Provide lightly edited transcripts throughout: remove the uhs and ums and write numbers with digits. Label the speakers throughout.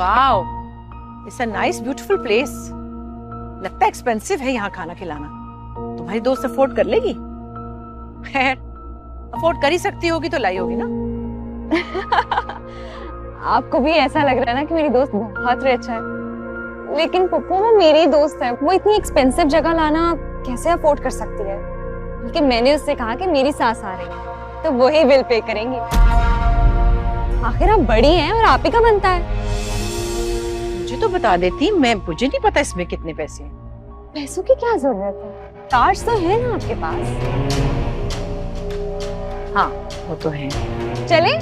Speaker 1: Wow, it's a nice beautiful place. लगता है expensive है यहाँ खाना खिलाना। तुम्हारी दोस्त अफोर्ड कर लेगी? खैर, अफोर्ड कर ही सकती होगी तो लाई होगी ना।
Speaker 2: आपको भी ऐसा लग रहा है ना कि मेरी दोस्त बहुत रिच है, लेकिन पप्पू वो मेरी दोस्त है, वो इतनी एक्सपेंसिव जगह लाना कैसे अफोर्ड कर सकती है? बल्कि मैंने उससे कहा कि मेरी सास आ रही है तो वही बिल पे करेंगी। आखिर आप बड़ी हैं और आप ही का बनता है।
Speaker 1: मुझे तो बता देती, मुझे नहीं पता इसमें कितने पैसे हैं।
Speaker 2: पैसों की क्या जरूरत है, कार्ड्स तो है ना आपके पास।
Speaker 1: हाँ वो तो है।
Speaker 2: चले?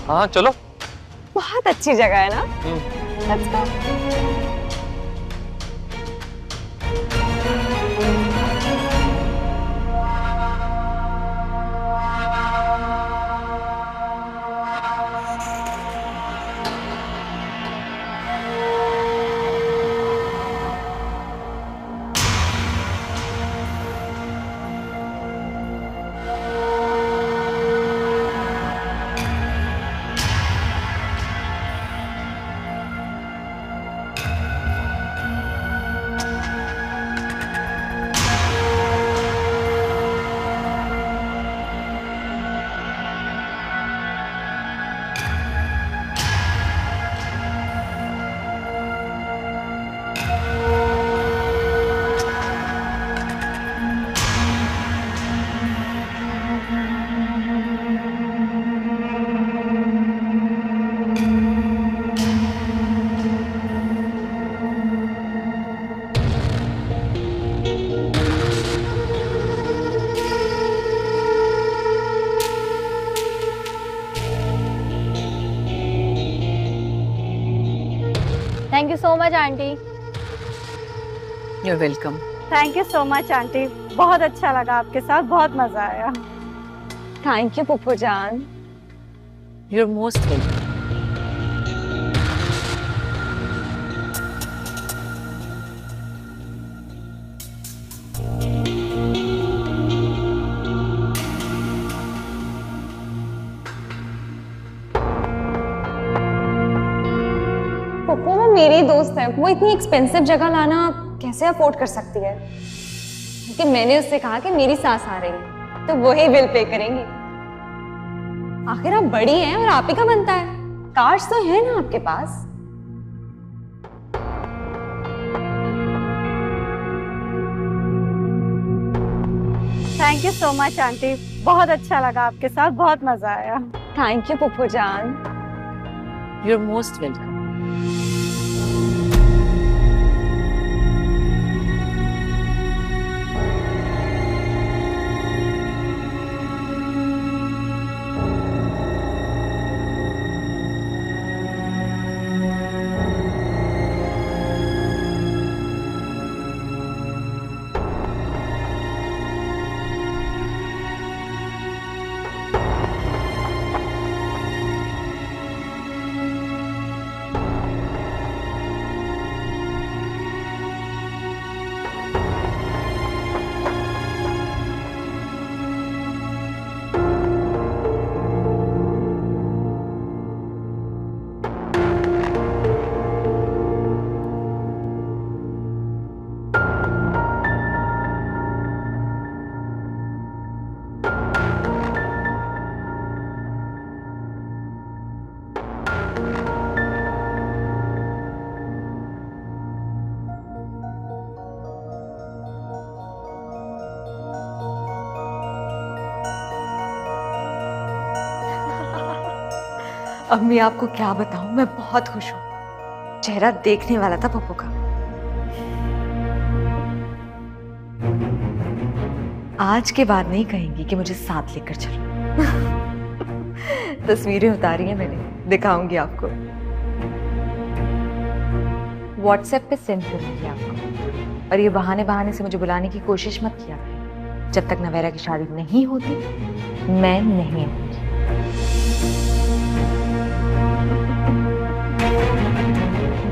Speaker 3: हाँ चलो।
Speaker 2: बहुत अच्छी जगह है ना। Let's go.
Speaker 4: Thank you so much aunty.
Speaker 1: You're welcome.
Speaker 4: Thank you so much aunty, बहुत अच्छा लगा आपके साथ, बहुत मजा आया।
Speaker 2: थैंक यू पप्पू जान।
Speaker 1: You're most welcome.
Speaker 2: पप्पू वो मेरी दोस्त है, वो इतनी एक्सपेंसिव जगह लाना कैसे अफोर्ड कर सकती है? क्योंकि मैंने उससे कहा कि मेरी सास आ रही है तो वही बिल पे करेंगी। आखिर आप बड़ी हैं और आप ही का बनता है, कार्ड्स तो है ना आपके पास।
Speaker 4: Thank you so much aunty, बहुत अच्छा लगा आपके साथ, बहुत मजा आया।
Speaker 2: थैंक यू पप्पू जान।
Speaker 1: You're most welcome.
Speaker 5: अब मैं आपको क्या बताऊं, मैं बहुत खुश हूं। चेहरा देखने वाला था पप्पू का। आज के बाद नहीं कहेंगी कि मुझे साथ लेकर चलो। तस्वीरें उतारी हैं मैंने, दिखाऊंगी आपको। व्हाट्सएप पे सेंड करूंगी आपको। और ये बहाने बहाने से मुझे बुलाने की कोशिश मत किया करें। जब तक नवेरा की शादी नहीं होती मैं नहीं आऊंगी।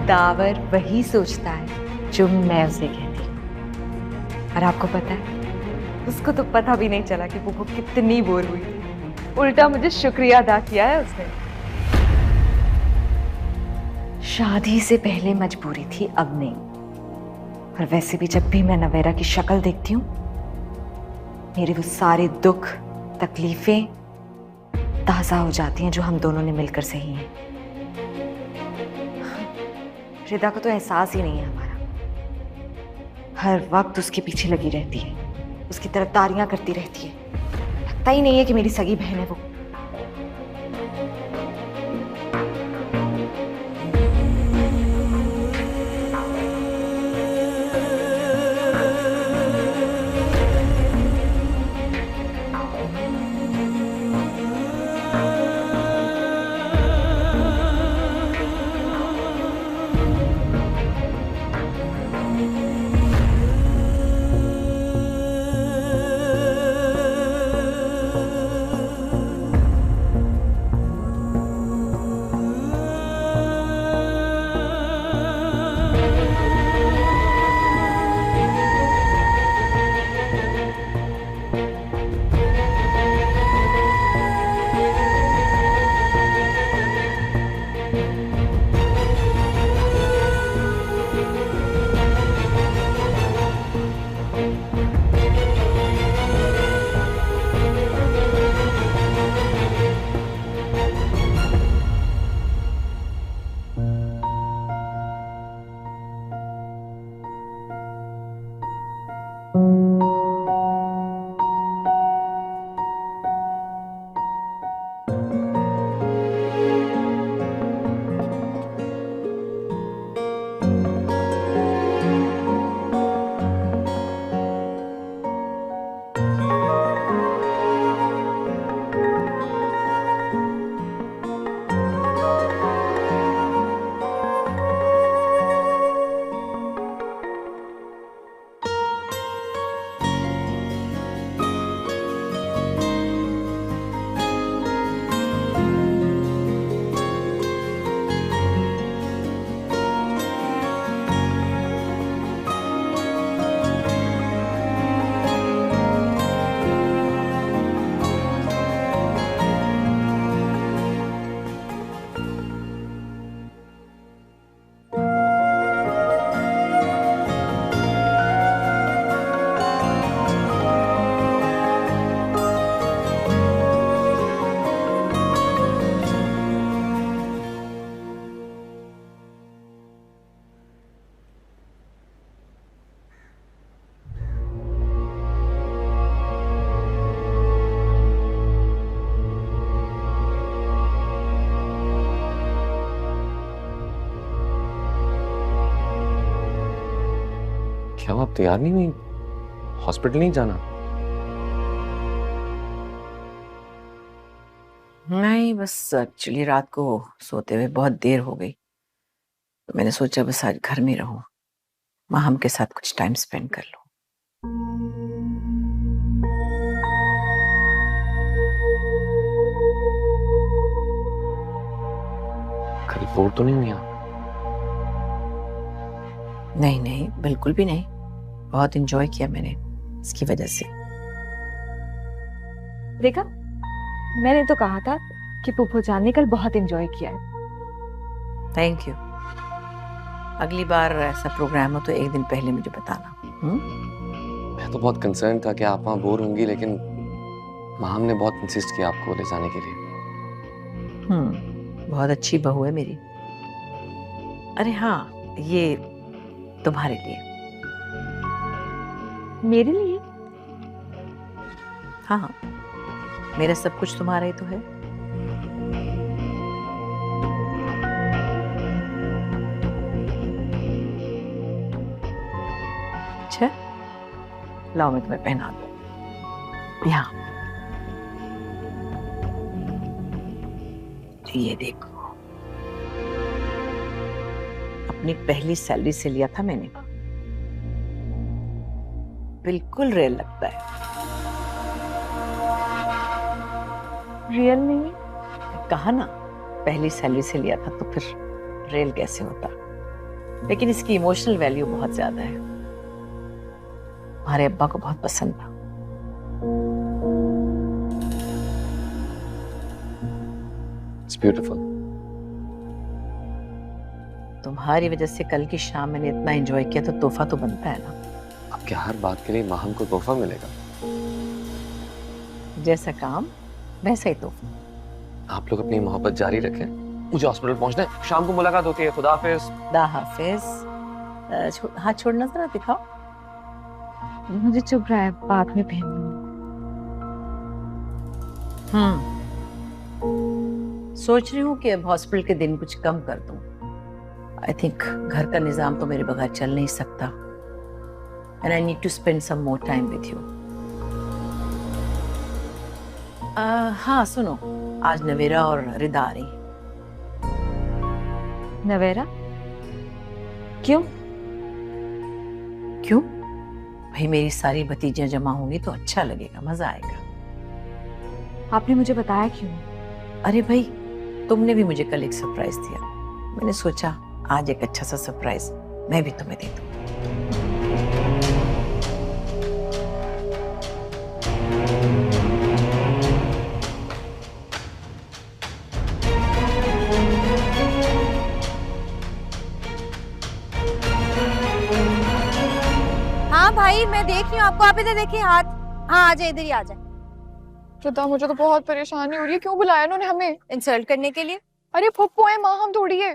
Speaker 5: दावर वही सोचता है जो मैं उसे कहती हूँ। और आपको पता है, उसको तो पता भी नहीं चला कि पुप्पू कितनी बोर हुई थी। उल्टा मुझे शुक्रिया अदा किया है उसने। शादी से पहले मजबूरी थी, अब नहीं। और वैसे भी जब भी मैं नवेरा की शक्ल देखती हूँ, मेरे वो सारे दुख तकलीफें ताजा हो जाती हैं जो हम दोनों ने मिलकर सही हैं। रिदा को तो एहसास ही नहीं है हमारा। हर वक्त उसके पीछे लगी रहती है, उसकी तरफ तारियां करती रहती है। लगता ही नहीं है कि मेरी सगी बहन है वो।
Speaker 3: क्या आप तैयार नहीं हुई? हॉस्पिटल नहीं जाना?
Speaker 1: नहीं, बस एक्चुअली रात को सोते हुए बहुत देर हो गई, तो मैंने सोचा बस आज घर में रहूं, माहम के साथ कुछ टाइम स्पेंड कर लूं।
Speaker 3: कल बोर तो नहीं हुई आप?
Speaker 1: नहीं नहीं, बिल्कुल भी नहीं। बहुत एंजॉय किया मैंने इसकी वजह से।
Speaker 2: देखा, मैंने तो कहा था कि पुप्पो जान ने कल बहुत एंजॉय किया है।
Speaker 1: Thank you. अगली बार ऐसा प्रोग्राम हो तो एक दिन पहले मुझे बताना।
Speaker 3: मैं तो बहुत कंसर्न था कि आप वहां बोर होंगी, लेकिन माहम ने बहुत इंसिस्ट किया आपको ले जाने के लिए।
Speaker 1: बहुत अच्छी बहू है मेरी। अरे हाँ, ये तुम्हारे लिए।
Speaker 2: मेरे लिए?
Speaker 1: हाँ, मेरा सब कुछ तुम्हारा ही तो है। अच्छा, लाओ मैं तुम्हें पहना दूं। यहाँ ये देखो, अपनी पहली सैलरी से लिया था मैंने। बिल्कुल रियल लगता है।
Speaker 2: रियल नहीं?
Speaker 1: कहा ना, पहली सैलरी से लिया था तो फिर रियल कैसे होता। लेकिन इसकी इमोशनल वैल्यू बहुत ज्यादा है। हमारे अब्बा को बहुत पसंद था।
Speaker 3: It's beautiful.
Speaker 1: तुम्हारी वजह से कल की शाम मैंने इतना एंजॉय किया तो तोहफा तो बनता है ना।
Speaker 3: आपके हर बात के लिए माहम को तोहफा मिलेगा।
Speaker 1: जैसा काम वैसा ही तोहफा।
Speaker 3: आप लोग अपनी मोहब्बत जारी रखें, मुझे हॉस्पिटल पहुंचना है, शाम को मुलाकात होती है। खुदा हाफिज।
Speaker 1: खुदा हाफिज। हाथ छोड़ना जरा दिखाओ।
Speaker 5: मुझे चुभ रहा है, बाद में पहन लूंगी।
Speaker 1: सोच रही हूँ कि अब हॉस्पिटल के दिन कुछ कम कर दूं। आई थिंक घर का निजाम तो मेरे बगैर चल नहीं सकता and I need to spend some more time with you. हाँ सुनो, आज नवेरा और रिदा आ रही।
Speaker 5: नवेरा? क्यों?
Speaker 1: क्यों? भाई मेरी सारी भतीजियां जमा होंगी तो अच्छा लगेगा, मजा आएगा।
Speaker 5: आपने मुझे बताया क्यों?
Speaker 1: अरे भाई तुमने भी मुझे कल एक सरप्राइज दिया, मैंने सोचा आज एक अच्छा सा सरप्राइज मैं भी तुम्हें दे दूं।
Speaker 4: हाँ भाई मैं देख रही हूँ आपको, आप इधर देखिए हाथ। हाँ आ जाए, इधर ही आ जाए।
Speaker 2: रिदा मुझे तो बहुत परेशानी हो रही है, क्यों बुलाया उन्होंने हमें?
Speaker 4: इंसल्ट करने के लिए।
Speaker 2: अरे फुप्पो है, माँ हम थोड़ी है।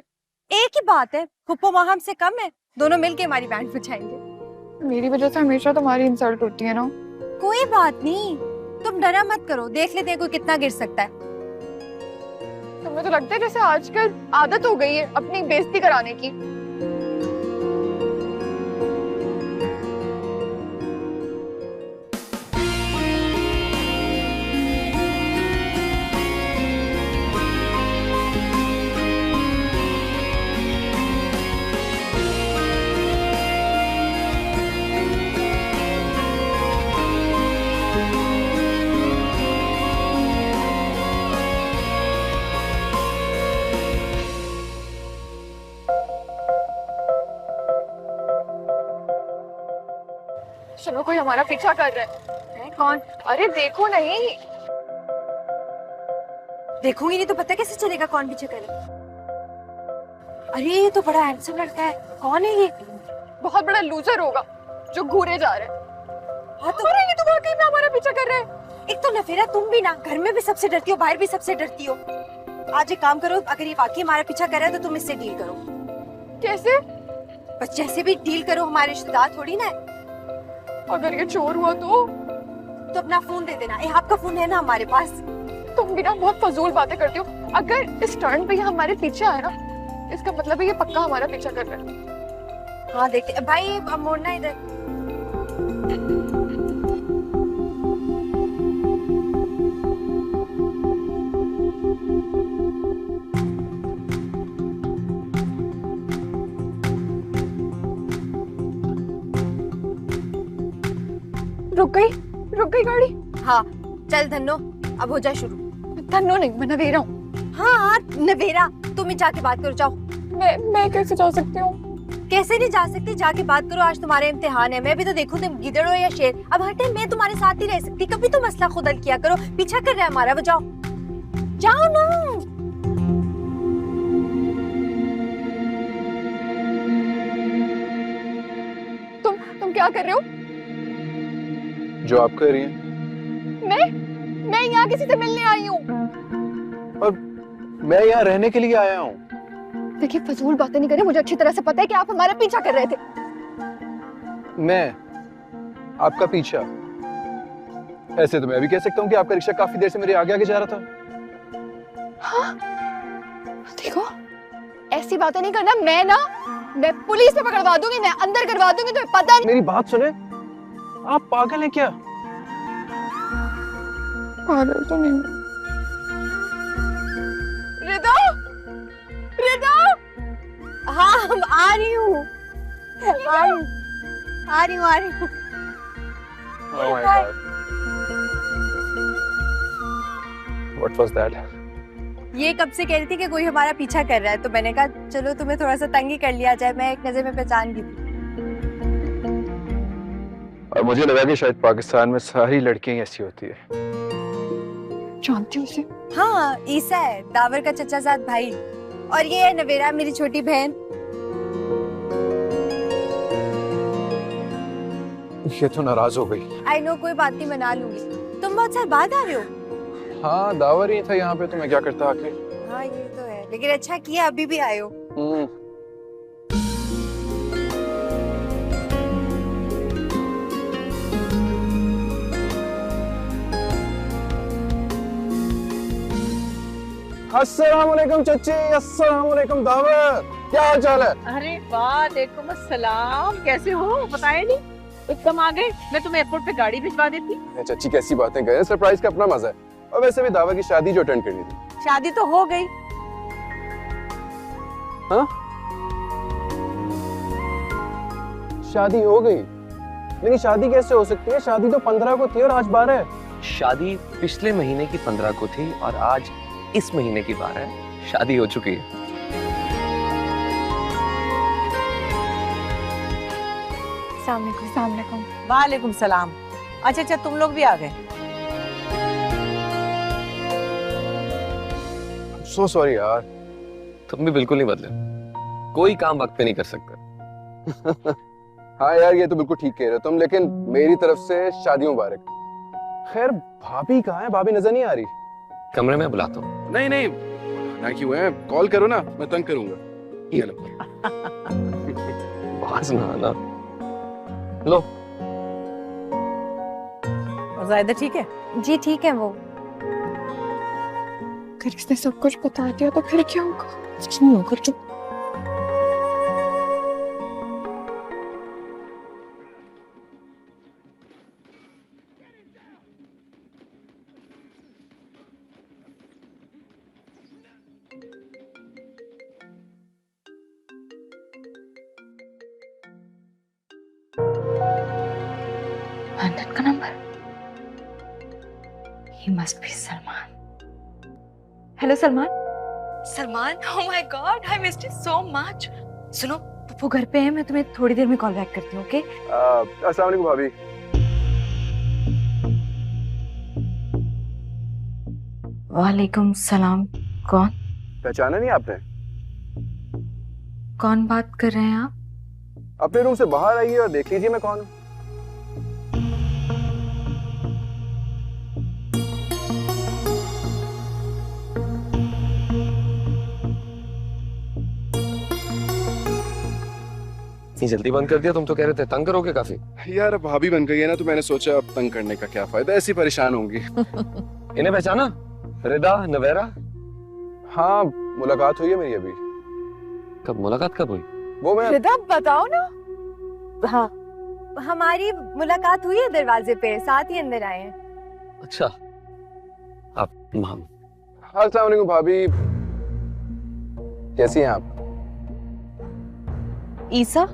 Speaker 4: एक ही बात है, फुप्पो माँ हमसे कम है, दोनों मिलके हमारी बैंड बजाएंगे।
Speaker 2: मेरी वजह से हमेशा तुम्हारी इंसल्ट होती है ना।
Speaker 4: कोई बात नहीं, तुम डरा मत करो, देख लेते हैं कोई कितना गिर सकता है।
Speaker 2: तुम्हें तो लगता है जैसे आजकल आदत हो गई है अपनी बेइज्जती कराने की। चलो कोई हमारा पीछा कर रहा है। कौन? अरे देखो नहीं।
Speaker 4: देखूंगी नहीं तो पता कैसे चलेगा कौन पीछे करे। अरे ये तो बड़ा हैंडसम लड़का है, कौन है ये?
Speaker 2: बहुत बड़ा लूजर होगा जो घूरे जा रहा है।
Speaker 4: हाँ तो
Speaker 2: अरे ये तो वाकई में हमारा पीछा कर रहा है।
Speaker 4: एक तो नफेरा तुम भी ना, घर में भी सबसे डरती हो, बाहर भी सबसे डरती हो। आज एक काम करो, अगर ये वाकई हमारा पीछा कर रहा है तो तुम इससे डील करो।
Speaker 2: कैसे?
Speaker 4: बस जैसे भी डील करो, हमारे रिश्तेदार थोड़ी ना है।
Speaker 2: अगर ये चोर हुआ तो
Speaker 4: अपना फोन दे देना, आपका फोन है ना हमारे पास।
Speaker 2: तुम भी ना बहुत फजूल बातें करती हो। अगर इस टर्न पे ये हमारे पीछे आया ना, इसका मतलब है ये पक्का हमारा पीछा कर रहा है।
Speaker 4: हाँ देखते भाई, अब मोड़ना इधर।
Speaker 2: रुक गई गाड़ी।
Speaker 4: हाँ चल धन्नो, अब हो जाए शुरू।
Speaker 2: धन्नो नहीं, मैं नवेरा हूँ।
Speaker 4: हाँ नवेरा, तुम ही जाके बात करो, जाओ।
Speaker 2: मैं कैसे जा सकती हूँ?
Speaker 4: कैसे नहीं जा सकती, जाके बात करो, आज तुम्हारे इम्तिहान है। मैं भी तो देखूं तुम गिदड़ हो या शेर। अब हर टाइम मैं तुम्हारे साथ ही रह सकती, कभी तो मसला खुद हल किया करो। पीछा कर रहा है हमारा, वो जाओ जाओ ना।
Speaker 2: तुम क्या कर रहे हो?
Speaker 6: जो आप कर रही हैं।
Speaker 2: मैं यहाँ किसी से मिलने आई हूँ।
Speaker 6: और मैं यहाँ रहने के लिए आया हूँ।
Speaker 2: देखिए फजूल बातें नहीं करें, मुझे अच्छी तरह से पता है कि आप हमारा पीछा कर रहे थे।
Speaker 6: मैं आपका पीछा? ऐसे तो मैं भी कह सकता हूँ कि आपका रिक्शा काफी देर से मेरे आगे आगे जा रहा था।
Speaker 2: हाँ? देखो ऐसी बातें नहीं करना। मैं पुलिस में पकड़वा दूंगी, मैं अंदर करवा दूंगी, तुम्हें पता नहीं।
Speaker 6: मेरी बात सुने, आप पागल हैं क्या?
Speaker 2: पागल तो नहीं। रिदा, रिदा।
Speaker 4: हाँ हम आ रही हूँ, आ रही हूँ।
Speaker 6: Oh my God. What was that?
Speaker 4: ये कब से कह रही थी कि कोई हमारा पीछा कर रहा है, तो मैंने कहा चलो तुम्हें थोड़ा सा तंग ही कर लिया जाए। मैं एक नजर में पहचान गई थी।
Speaker 6: और मुझे लगा कि शायद पाकिस्तान में सारी लड़कियां ऐसी होती है।
Speaker 2: जानती हूँ उसे?
Speaker 4: हाँ ईसा है, दावर का चचा साथ भाई। और ये है नवेरा, मेरी छोटी बहन।
Speaker 6: ये तो नाराज हो गई।
Speaker 4: आई नो, कोई बात नहीं, मना लूंगी। तुम बहुत साल बाद आ रहे हो।
Speaker 6: हाँ, दावर ही था यहाँ पे, तो मैं क्या करता आके।
Speaker 4: हाँ ये तो है, लेकिन अच्छा किया अभी भी आए हो।
Speaker 6: अस्सलाम वालेकुम चच्ची, अस्सलाम वालेकुम दावर, क्या हाल चाल है?
Speaker 1: अरे वालेकुम अस्सलाम, कैसे हो? बताया नहीं, एकदम आ गए। मैं तुम्हें एयरपोर्ट पे गाड़ी भिजवा देती।
Speaker 6: चच्ची कैसी बातें कर, सरप्राइज का अपना मजा है। और वैसे भी दावर की शादी जो अटेंड करनी थी।
Speaker 1: शादी तो हो गई।
Speaker 6: हाँ, शादी हो गई, लेकिन शादी कैसे हो सकती है? शादी तो 15 को थी और आज 12 है।
Speaker 3: शादी पिछले महीने की 15 को थी और आज इस महीने की 12 है। शादी हो चुकी है।
Speaker 2: अस्सलाम वालेकुम।
Speaker 1: वालेकुम सलाम। अच्छा अच्छा, तुम लोग भी आ गए।
Speaker 6: सो सॉरी यार।
Speaker 3: तुम भी बिल्कुल नहीं बदले, कोई काम वक्त पे नहीं कर सकते।
Speaker 6: हाँ यार, ये तो बिल्कुल ठीक कह रहे हो तुम, लेकिन मेरी तरफ से शादी मुबारक। खैर भाभी कहाँ है? भाभी नजर नहीं आ रही।
Speaker 3: कमरे में बुलाता हूँ।
Speaker 6: नहीं नहीं, ना क्यों है, कॉल करो ना, मैं तंग करूंगा। ये लो।
Speaker 3: बाज ना आना। लो।
Speaker 1: और जायदा ठीक है?
Speaker 4: जी ठीक है। वो
Speaker 2: अगर इसने सब कुछ बता दिया तो फिर क्या होगा? कुछ नहीं होगा, चुप।
Speaker 5: लंदन का number. He must be Salman. Hello Salman. Salman, oh my God, I missed you so much। सुनो, पप्पू घर पे है, मैं तुम्हें थोड़ी देर में कॉल बैक करती हूँ, ओके?
Speaker 6: अस्सलाम वालेकुम भाभी।
Speaker 5: वालेकुम सलाम। कौन?
Speaker 6: पहचाना नहीं आपने?
Speaker 5: कौन बात कर रहे हैं आप?
Speaker 6: अपने रूम से बाहर आइए और देख लीजिए मैं कौन हूँ।
Speaker 3: इतनी जल्दी बंद कर दिया? तुम तो कह रहे थे तंग करोगे काफी।
Speaker 6: यार भाभी बन गई है ना, तो मैंने सोचा अब तंग करने का क्या फायदा, ऐसी परेशान होंगी।
Speaker 3: इन्हें पहचाना? रिदा, नवेरा।
Speaker 6: हाँ, मुलाकात हुई है मेरी अभी।
Speaker 3: कब मुलाकात कब हुई?
Speaker 6: वो मैं
Speaker 2: रिदा बताओ ना।
Speaker 4: हाँ, हमारी मुलाकात हुई है दरवाजे पे, साथ ही अंदर आए हैं।
Speaker 3: अच्छा, आप माम।
Speaker 6: अस्सलाम वालेकुम भाभी, कैसी हैं आप?
Speaker 5: ईसा?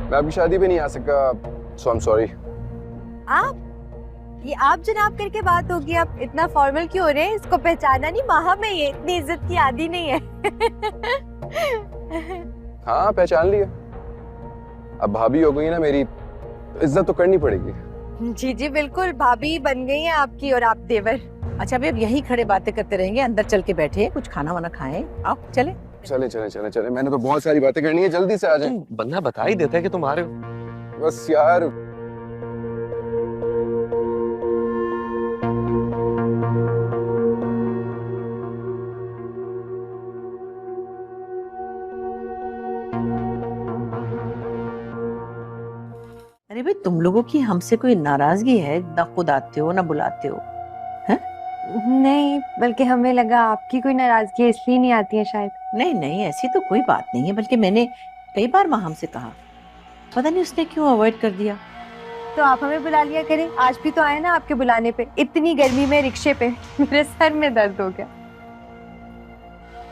Speaker 6: मैं आपकी शादी पे नहीं आ सका, सो आई एम सॉरी।
Speaker 4: आप ये आप जनाब करके बात होगी, आप इतना फॉर्मल क्यों हो रहे हैं? इसको पहचाना नहीं? माहम है ये, इतनी इज्जत की आदी नहीं है।
Speaker 6: हाँ पहचान लिया। अब भाभी हो गई ना मेरी, इज्जत तो करनी पड़ेगी।
Speaker 4: जी जी बिल्कुल, भाभी बन गई हैं आपकी और आप देवर।
Speaker 1: अच्छा अभी अब यही खड़े बातें करते रहेंगे? अंदर चल के बैठे, कुछ खाना वाना खाएं। आओ चले।
Speaker 6: चले चले चले चले, मैंने तो बहुत सारी बातें करनी है, जल्दी से आ जाए।
Speaker 3: बंदा बता ही देता है कि तुम आ रहे हो।
Speaker 6: बस यार,
Speaker 1: अरे भाई, तुम लोगों की हमसे कोई नाराजगी है? ना खुद आते हो ना बुलाते हो।
Speaker 4: नहीं, बल्कि हमें लगा आपकी कोई नाराजगी है इसलिए नहीं आती है शायद।
Speaker 1: नहीं नहीं, ऐसी तो कोई बात नहीं है, बल्कि मैंने कई बार माहम से कहा, पता नहीं उसने क्यों अवॉइड कर दिया।
Speaker 4: तो आप हमें बुला लिया करें, आज भी तो आए ना आपके बुलाने पे, इतनी गर्मी में रिक्शे पे। मेरे सर में दर्द हो गया।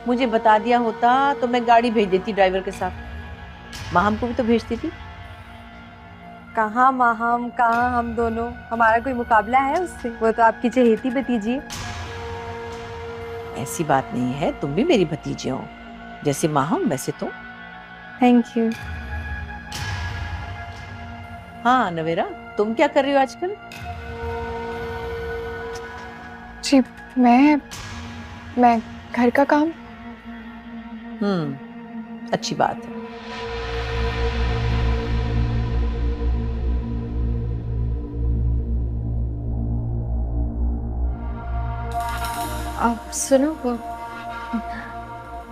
Speaker 1: मुझे बता दिया होता तो मैं गाड़ी भेज देती ड्राइवर के साथ। माहम को भी तो भेजती थी।
Speaker 4: कहाँ माहम, कहाँ हम दोनों, हमारा कोई मुकाबला है उससे? वो तो आपकी चहेती भतीजी है।
Speaker 1: ऐसी बात नहीं है, तुम भी मेरी भतीजी हो, जैसे माहम वैसे तो।
Speaker 4: Thank you.
Speaker 1: हाँ नवेरा, तुम क्या कर रही हो आजकल?
Speaker 2: जी मैं घर का काम।
Speaker 1: अच्छी बात है।
Speaker 5: आप सुनो,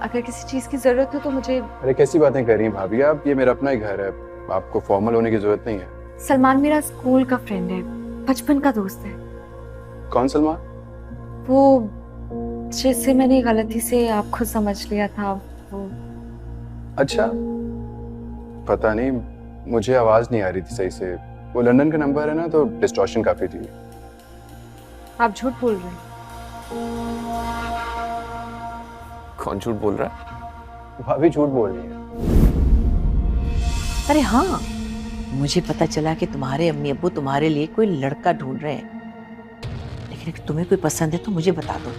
Speaker 5: अगर किसी चीज की जरूरत हो तो मुझे।
Speaker 6: अरे कैसी बातें कर रही हैं भाभी आप, ये मेरा अपना ही घर है, आपको फॉर्मल होने की जरूरत नहीं है।
Speaker 5: सलमान मेरा स्कूल का फ्रेंड है, बचपन का दोस्त है।
Speaker 6: कौन सलमान?
Speaker 5: वो जिसे मैंने गलती से आप खुद समझ लिया था वो।
Speaker 6: अच्छा, पता नहीं, मुझे आवाज नहीं आ रही थी सही से। वो लंदन का नंबर है ना, तो डिस्टॉर्शन काफी थी।
Speaker 5: आप झूठ बोल रहे हैं।
Speaker 3: कौन झूठ बोल रहा है?
Speaker 6: भाभी झूठ बोल रही है।
Speaker 1: अरे हाँ, मुझे पता चला कि तुम्हारे अम्मी अब्बू तुम्हारे लिए कोई लड़का ढूंढ रहे हैं, लेकिन अगर तुम्हें कोई पसंद है तो मुझे बता दो,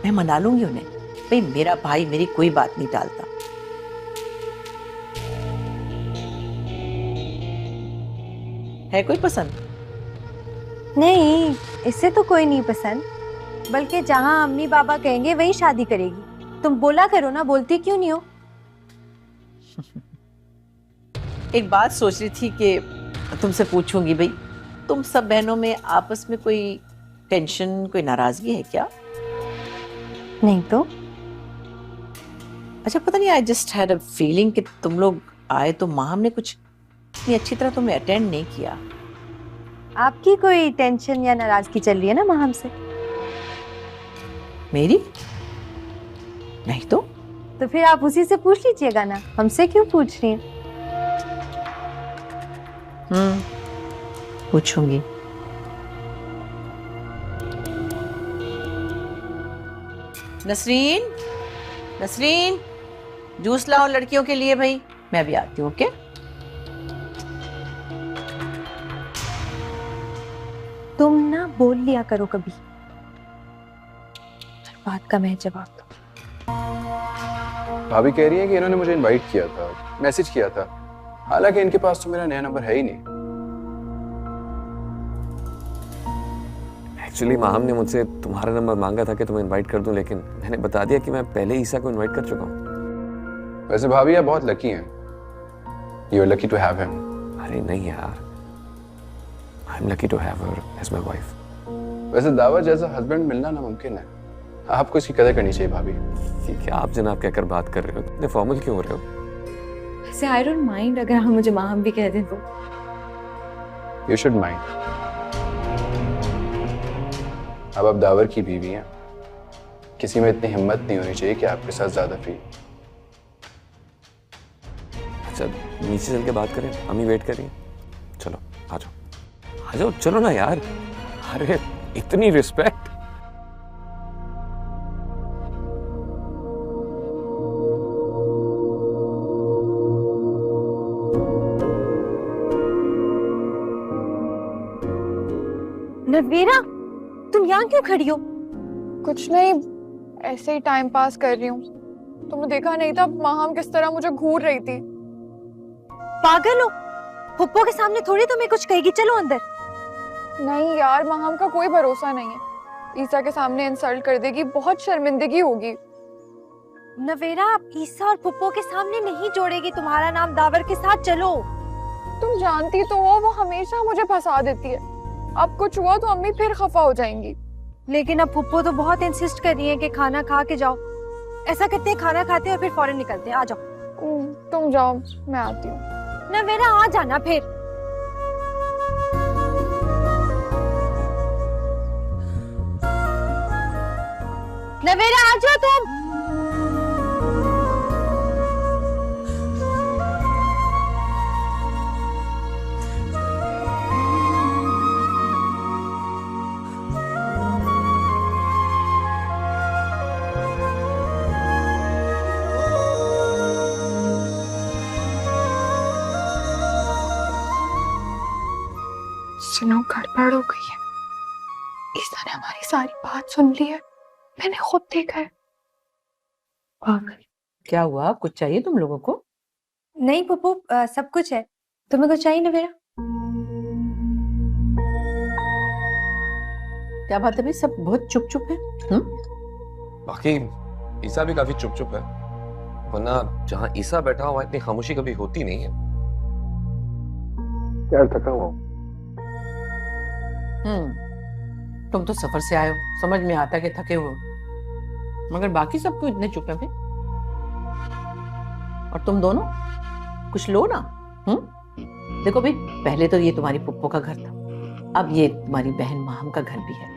Speaker 1: मैं मना लूंगी उन्हें। भाई मेरा भाई मेरी कोई बात नहीं टालता। है कोई पसंद?
Speaker 4: नहीं, इससे तो कोई नहीं पसंद, बल्कि जहाँ अम्मी बाबा कहेंगे वही शादी करेगी। तुम बोला करो ना, बोलती क्यों नहीं हो?
Speaker 1: एक बात सोच रही थी कि तुमसे पूछूंगी, भाई तुम सब बहनों में आपस में कोई टेंशन, कोई नाराजगी है क्या?
Speaker 4: नहीं तो।
Speaker 1: अच्छा, पता नहीं, I just had a feeling कि तुम लोग आए तो माँ ने कुछ इतनी अच्छी तरह तुम्हें अटेंड नहीं किया।
Speaker 4: आपकी कोई टेंशन या नाराजगी चल रही है ना माँ हमसे?
Speaker 1: मेरी नहीं तो।
Speaker 4: तो फिर आप उसी से पूछ लीजिएगा ना, हमसे क्यों पूछ रही हैं?
Speaker 1: पूछूंगी। नसरीन, नसरीन, जूस लाओ लड़कियों के लिए। भाई मैं भी आती हूँ। ओके?
Speaker 4: तुम ना बोल लिया करो कभी, हर बात का मैं जवाब दूं।
Speaker 6: भाभी कह रही है कि इन्होंने मुझे इनवाइट किया था, मैसेज किया था, हालांकि इनके पास तो मेरा नया नंबर है ही नहीं।
Speaker 3: एक्चुअली माहम ने मुझसे तुम्हारा नंबर मांगा था कि तुम्हें इनवाइट कर दूं, लेकिन मैंने बता दिया कि मैं पहले ईसा को इनवाइट कर चुका हूं।
Speaker 6: वैसे भाभी आप बहुत लकी हैं, you are lucky to have him.
Speaker 3: अरे नहीं यार, I am lucky to have her as my wife.
Speaker 6: वैसे दावा जैसा हस्बैंड मिलना नामुमकिन है, आपको इसकी कदर करनी चाहिए भाभी।
Speaker 3: ये क्या आप जनाब कहकर बात कर रहे हो? इतने फॉर्मल क्यों हो रहे हो?
Speaker 5: वैसे आई डोंट माइंड अगर हम मुझे माहम भी कह दें तो।
Speaker 6: You should mind. अब आप दावर की बीवी हैं, किसी में इतनी हिम्मत नहीं होनी चाहिए कि आपके साथ ज्यादा फील।
Speaker 3: अच्छा नीचे चल के बात करें, अम्मी वेट कर रही हैं। चलो आ जाओ, आ जाओ, चलो ना यार। अरे इतनी रिस्पेक्ट।
Speaker 4: नवीरा, तुम यहाँ क्यों खड़ी हो?
Speaker 2: कुछ नहीं, ऐसे ही टाइम पास कर रही हूँ। तुमने देखा नहीं था माहम किस तरह मुझे घूर रही थी?
Speaker 4: पागल हो, पुप्पो के सामने थोड़ी तुम्हें कुछ कहेगी। चलो अंदर।
Speaker 2: नहीं यार, माहम का कोई भरोसा नहीं है। ईसा के सामने इंसल्ट कर देगी, बहुत शर्मिंदगी होगी।
Speaker 4: नवेरा, ईसा और पुप्पो के सामने नहीं जोड़ेगी तुम्हारा नाम दावर के साथ। चलो।
Speaker 2: तुम जानती तो हो वो हमेशा मुझे फंसा देती है। अब कुछ हुआ तो अम्मी फिर खफा हो जाएंगी।
Speaker 4: लेकिन अब पुप्पो तो बहुत इंसिस्ट कर रही है कि खाना खा के जाओ। ऐसा करते हैं, खाना खाते हैं और फिर फौरन निकलते हैं। आ जाओ।
Speaker 2: तुम जाओ, मैं आती हूँ।
Speaker 4: नवेरा आ जाना फिर। नवेरा आ जाओ तुम।
Speaker 2: सुनो, गड़बड़ हो गई है। ईसा ने हमारी सारी बात सुन ली है, मैंने खुद देखा है। पागल।
Speaker 1: क्या हुआ? कुछ चाहिए तुम लोगों को?
Speaker 4: नहीं पुप्पो, सब कुछ है। तुम्हें कुछ चाहिए नवेरा?
Speaker 1: क्या बात है भाई, सब बहुत चुप चुप है।
Speaker 3: बाकी ईसा भी काफी चुप चुप है, वरना जहाँ ईसा बैठा हुआ इतनी खामोशी कभी होती नहीं है।
Speaker 6: यार थका हुआ।
Speaker 1: तुम तो सफर से आए हो, समझ में आता है कि थके हुए हो। मगर बाकी सब क्यों इतने चुप हैं फिर? और तुम दोनों कुछ लो ना। देखो भाई, पहले तो ये तुम्हारी पुप्पो का घर था, अब ये तुम्हारी बहन माहम का घर भी है,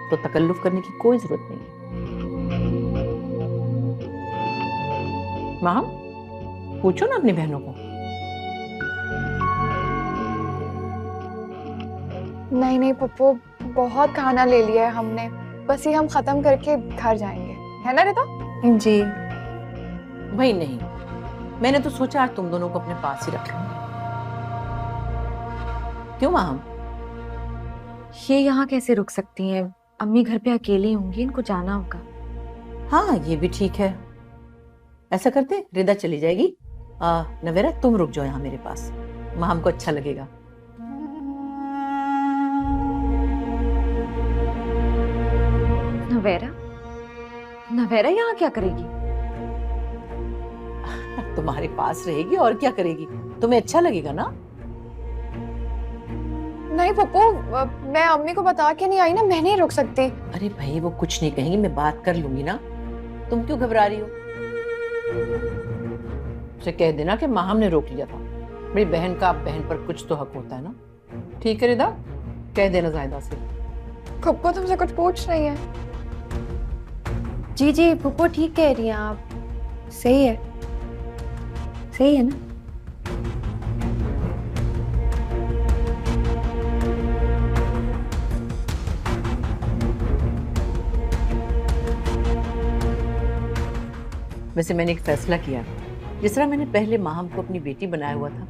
Speaker 1: तो तकल्लुफ करने की कोई जरूरत नहीं है। माहम, पूछो ना अपनी बहनों को।
Speaker 7: नहीं नहीं पप्पू, बहुत खाना ले लिया है हमने, बस ये हम खत्म करके घर जाएंगे, है ना रिता?
Speaker 4: जी
Speaker 1: भाई नहीं, मैंने तो सोचा आज तुम दोनों को अपने पास ही रख लूंगी। क्यों माहम?
Speaker 5: ये यहाँ कैसे रुक सकती हैं? अम्मी घर पे अकेली होंगी, इनको जाना होगा।
Speaker 1: हाँ, ये भी ठीक है। ऐसा करते, रिदा चली जाएगी, नवेरा तुम रुक जाओ यहाँ मेरे पास, माहम को अच्छा लगेगा।
Speaker 5: नवेरा? नवेरा यहाँ क्या करेगी?
Speaker 1: तुम्हारे पास रहेगी और क्या करेगी, तुम्हें अच्छा लगेगा ना।
Speaker 7: नहीं पप्पू, मैं अम्मी को बता के नहीं आई ना, मैं नहीं रुक सकती।
Speaker 1: अरे भाई, वो कुछ नहीं कहेंगी, मैं बात कर लूंगी ना, तुम क्यों घबरा रही हो? उसे कह देना कि माहम ने रोक लिया था, मेरी बहन का बहन पर कुछ तो हक होता है ना। ठीक है रिदा, कह देना जायदा से।
Speaker 7: पप्पू तुमसे कुछ पूछ रही है?
Speaker 4: जी जी पुप्पो ठीक कह रही हैं आप, सही है, सही है ना।
Speaker 1: वैसे मैंने एक फैसला किया, जिस तरह मैंने पहले माहम को अपनी बेटी बनाया हुआ था,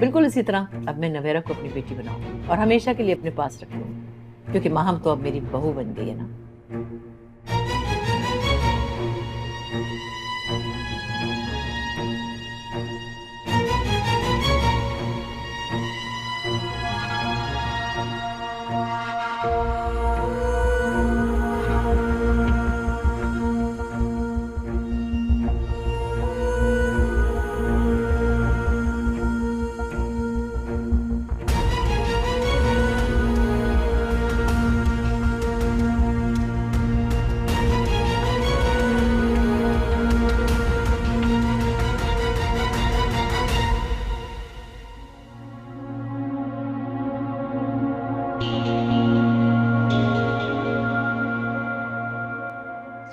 Speaker 1: बिल्कुल इसी तरह अब मैं नवेरा को अपनी बेटी बनाऊंगी और हमेशा के लिए अपने पास रख लूंगी, क्योंकि माहम तो अब मेरी बहू बन गई है ना।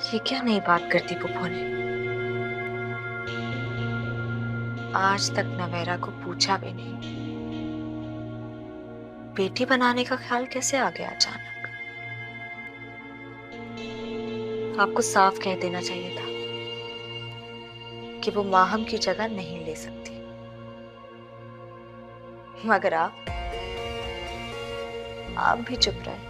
Speaker 5: ये क्या नई बात करती पुप्पो ने? आज तक नवेरा को पूछा भी नहीं, बेटी बनाने का ख्याल कैसे आ गया अचानक? आपको साफ कह देना चाहिए था कि वो माहम की जगह नहीं ले सकती, मगर आप भी चुप रहे।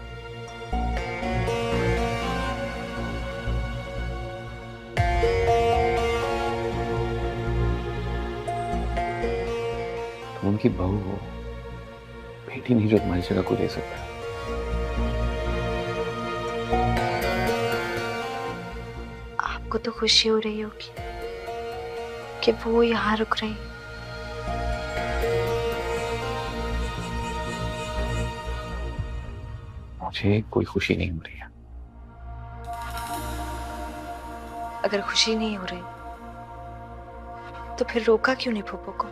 Speaker 3: तुम उनकी बहू हो, बेटी नहीं जो तुम्हारी जगह को ले सकता।
Speaker 5: आपको तो खुशी हो रही होगी कि वो यहाँ रुक रही।
Speaker 3: मुझे कोई खुशी नहीं हो रही है।
Speaker 5: अगर खुशी नहीं हो रही तो फिर रोका क्यों नहीं फूफो को?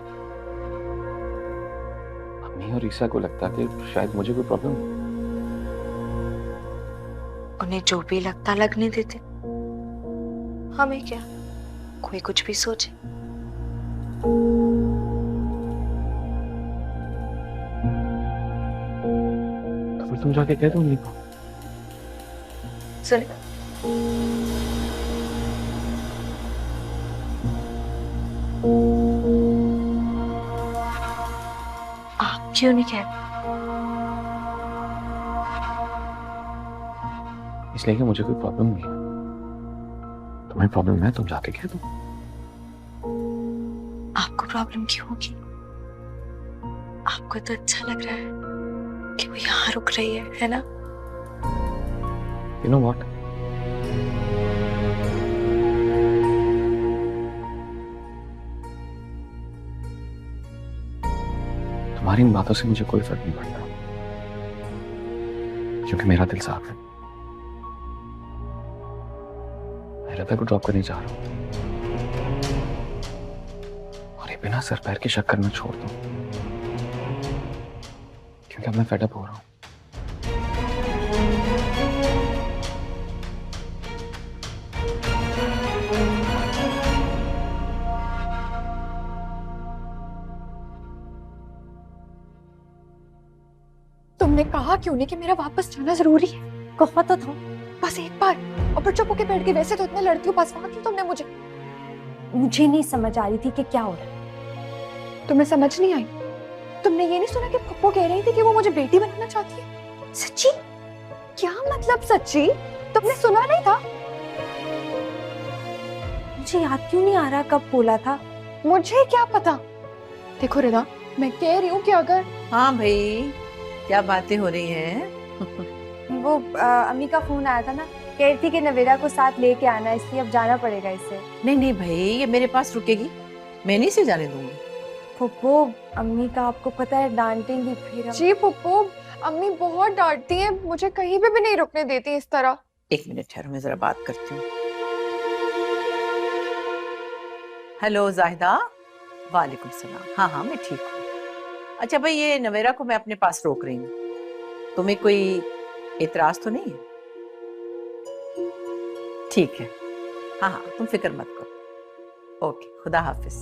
Speaker 3: अम्मी और ईसा को लगता कि शायद मुझे कोई प्रॉब्लम।
Speaker 5: उन्हें जो भी लगता लगने देते, हमें क्या, कोई कुछ भी सोचे।
Speaker 3: फिर तुम जाके कह दो अम्मी को।
Speaker 5: सुने, आप क्यों नहीं कहते?
Speaker 3: इसलिए कि मुझे कोई प्रॉब्लम नहीं है। तुम्हें प्रॉब्लम है, तुम जाके कह दो।
Speaker 5: आपको प्रॉब्लम क्यों होगी? आपको तो अच्छा लग रहा है कि वो यहाँ रुक रही है ना?
Speaker 3: You know what? तुम्हारी इन बातों से मुझे कोई फर्क नहीं पड़ता, क्योंकि मेरा दिल साफ है। लता को ड्रॉप करने जा रहा हूँ और ये बिना सर पैर के शक करना छोड़ दूं, क्योंकि अब मैं फेड अप हो रहा हूँ।
Speaker 7: तुमने कहा क्यों नहीं कि मेरा वापस जाना जरूरी है?
Speaker 4: कहा तो था।
Speaker 7: बस एक बार, और फिर चुप होके बैठ गई। वैसे तो इतने लड़ती हूँ, बस वहां तुमने मुझे।
Speaker 4: मुझे नहीं समझ आ रही थी कि क्या हो रहा है।
Speaker 7: तुम्हें समझ नहीं आई? तुमने ये नहीं सुना कि पप्पू कह रही थी कि वो मुझे बेटी बनाना चाहती है?
Speaker 4: सच्ची?
Speaker 7: क्या मतलब सच्ची? तुमने सुना नहीं था?
Speaker 4: मुझे याद क्यों नहीं आ रहा कब बोला था।
Speaker 7: मुझे क्या पता। देखो रिदा, मैं कह रही हूँ कि अगर
Speaker 1: हाँ भाई, क्या बातें हो रही हैं?
Speaker 4: वो अम्मी का फोन आया था ना, कह रही थी कि नवेरा को साथ लेके आना, इसलिए अब जाना पड़ेगा इसे।
Speaker 1: नहीं नहीं भाई, ये मेरे पास रुकेगी, मैं नहीं इसे जाने दूंगी।
Speaker 4: पप्पू, अम्मी का आपको पता है डांटेंगी फिर हम।
Speaker 7: जी पप्पू, अम्मी बहुत डांटती हैं, मुझे कहीं पे भी नहीं रुकने देती इस तरह।
Speaker 1: एक मिनट ठहरो, मैं जरा बात करती हूँ। हेलो जाहिदा। वालेकुम सलाम। हाँ हाँ, मैं ठीक हूँ। अच्छा भाई, ये नवेरा को मैं अपने पास रोक रही हूँ, तुम्हें कोई एतराज तो नहीं है? ठीक है, हाँ हाँ, तुम फिक्र मत करो। ओके, खुदा हाफिज।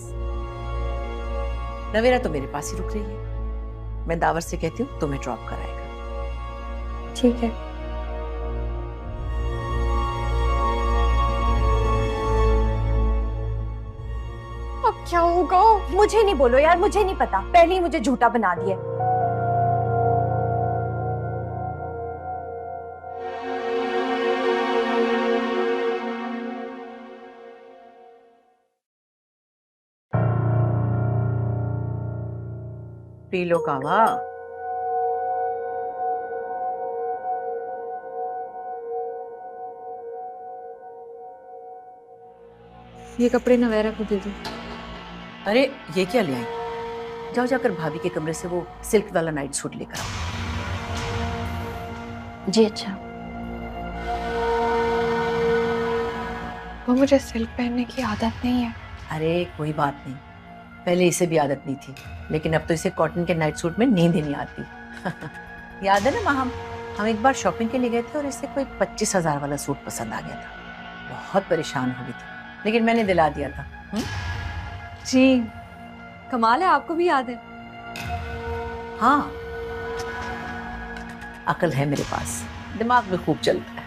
Speaker 1: नवेरा तो मेरे पास ही रुक रही है, मैं दावर से कहती हूँ तुम्हें ड्रॉप कराएगा।
Speaker 4: ठीक है।
Speaker 7: अब क्या होगा?
Speaker 4: मुझे नहीं बोलो यार, मुझे नहीं पता, पहले ही मुझे झूठा बना दिया।
Speaker 1: पी लो कावा।
Speaker 5: ये कपड़े नवेरा को दे दो।
Speaker 1: अरे ये क्या ले आई? जाओ जाकर भाभी के कमरे से वो सिल्क वाला नाइट सूट लेकर आओ।
Speaker 5: जी अच्छा।
Speaker 7: वो मुझे सिल्क पहनने की आदत नहीं है।
Speaker 1: अरे कोई बात नहीं, पहले इसे भी आदत नहीं थी, लेकिन अब तो इसे कॉटन के नाइट सूट में नींद ही नहीं आती। याद है ना माँ, हम एक बार शॉपिंग के लिए गए थे और इसे कोई 25,000 वाला सूट पसंद आ गया था। बहुत परेशान हो गई थी, लेकिन मैंने दिला दिया था।
Speaker 2: जी कमाल है, आपको भी याद है।
Speaker 1: हाँ, अकल है मेरे पास, दिमाग में खूब चलता है।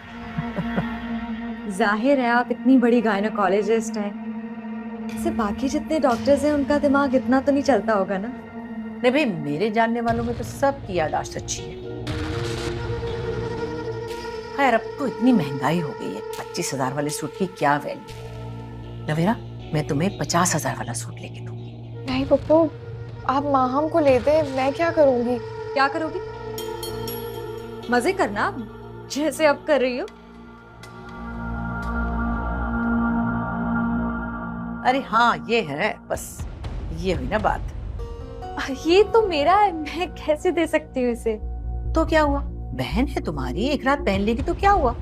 Speaker 2: जाहिर है आप इतनी बड़ी गायनोकोलॉजिस्ट हैं, से बाकी जितने डॉक्टर्स हैं उनका दिमाग इतना तो नहीं चलता होगा ना।
Speaker 1: नहीं भाई, मेरे जानने वालों में तो सबकी याददाश्त अच्छी है। खैर, अब तो इतनी महंगाई हो गई है, 25,000 वाले सूट की क्या वैल्यू। नवेरा, मैं तुम्हें 50,000 वाला सूट लेके दूंगी।
Speaker 7: नहीं पप्पू, आप माहम को ले दे, मैं क्या करूंगी?
Speaker 2: क्या करोगी? मजे करना, जैसे अब कर रही हो।
Speaker 1: अरे हाँ, ये है, बस ये हुई ना बात।
Speaker 2: ये तो मेरा है, मैं कैसे दे सकती हूँ इसे?
Speaker 1: तो क्या हुआ, बहन है तुम्हारी, एक रात पहन लेगी तो क्या हुआ।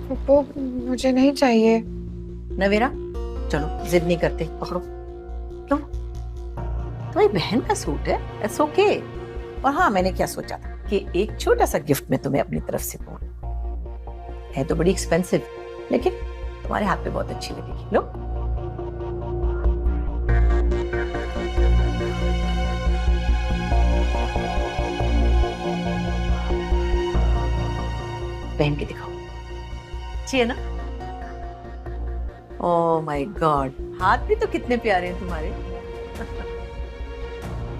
Speaker 7: पप्पू मुझे नहीं चाहिए।
Speaker 1: नवेरा चलो, जिद नहीं करते, पकड़ो। क्यों, तुम्हारी बहन का सूट है, इट्स ओके। और हाँ, मैंने क्या सोचा था कि एक छोटा सा गिफ्ट मैं तुम्हें अपनी तरफ से दूं। है तो बड़ी एक्सपेंसिव, लेकिन तुम्हारे हाथ पे बहुत अच्छी लगेगी। लो। पहन के दिखाओ, अच्छी है ना? ओह माय गॉड, हाथ भी तो कितने प्यारे हैं तुम्हारे।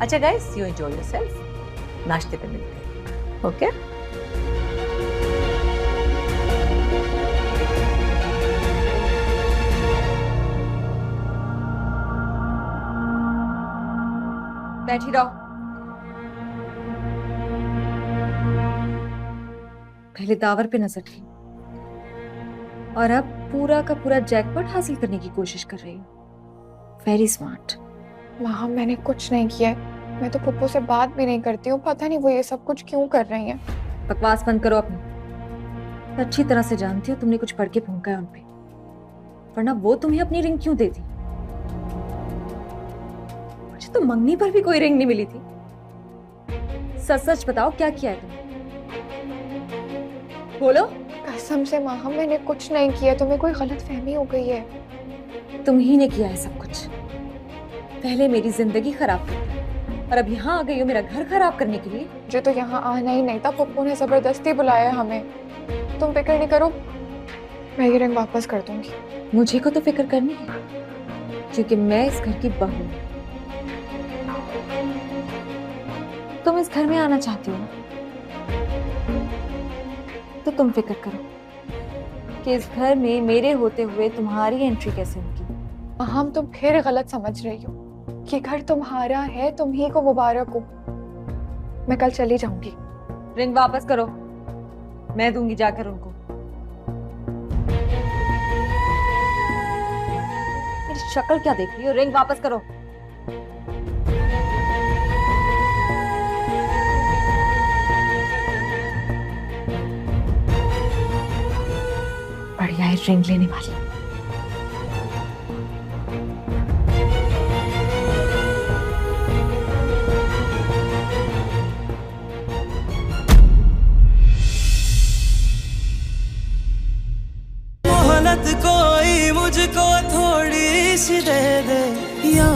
Speaker 1: अच्छा गाइस, यू एंजॉय योरसेल्फ, नाश्ते पे मिलते हैं। ओके
Speaker 2: बैठी रहो। पहले दावर पे नजर थी और अब पूरा का पूरा जैकपॉट हासिल करने की कोशिश कर रही हूँ। Very smart.
Speaker 7: माहम मैंने कुछ नहीं किया है, मैं तो पप्पू से बात भी नहीं करती हूँ। पता नहीं वो ये सब कुछ क्यों कर रही हैं।
Speaker 2: बकवास बंद करो अपनी।
Speaker 5: अच्छी तरह से जानती हो तुमने कुछ पढ़ के फूंका है उनपे, वरना वो तुम्हें अपनी रिंग क्यों देती? मुझे तो मंगनी पर भी कोई रिंग नहीं मिली थी। सच सच बताओ क्या किया है तुमने? बोलो।
Speaker 7: कसम से माँ मैंने कुछ नहीं किया, तुम्हें कोई गलत फहमी हो गई है।
Speaker 5: तुम ही ने किया है सब कुछ। पहले मेरी जिंदगी खराब कर दी और अब यहाँ आ गई हो मेरा घर खराब करने के लिए।
Speaker 7: मुझे तो यहाँ आना ही नहीं था, पप्पू ने जबरदस्ती बुलाया हमें। तुम फिक्र नहीं करो, मैं ये रिंग वापस कर दूंगी।
Speaker 5: मुझे को तो फिक्र करनी है क्योंकि मैं इस घर की बहू हूँ। तुम इस घर में आना चाहती हो तो तुम फिक्र करो कि इस घर में मेरे होते हुए तुम्हारी एंट्री कैसे होगी।
Speaker 7: हम तुम फिर गलत समझ रही हो। ये घर तुम्हारा है, तुम ही को मुबारक हो। मैं कल चली जाऊंगी।
Speaker 5: रिंग वापस करो, मैं दूंगी जाकर उनको। मेरी शक्ल क्या देख रही हो? रिंग वापस करो। बढ़िया है रिंग लेने वाली।
Speaker 8: मोहलत कोई मुझको थोड़ी सी दे दे या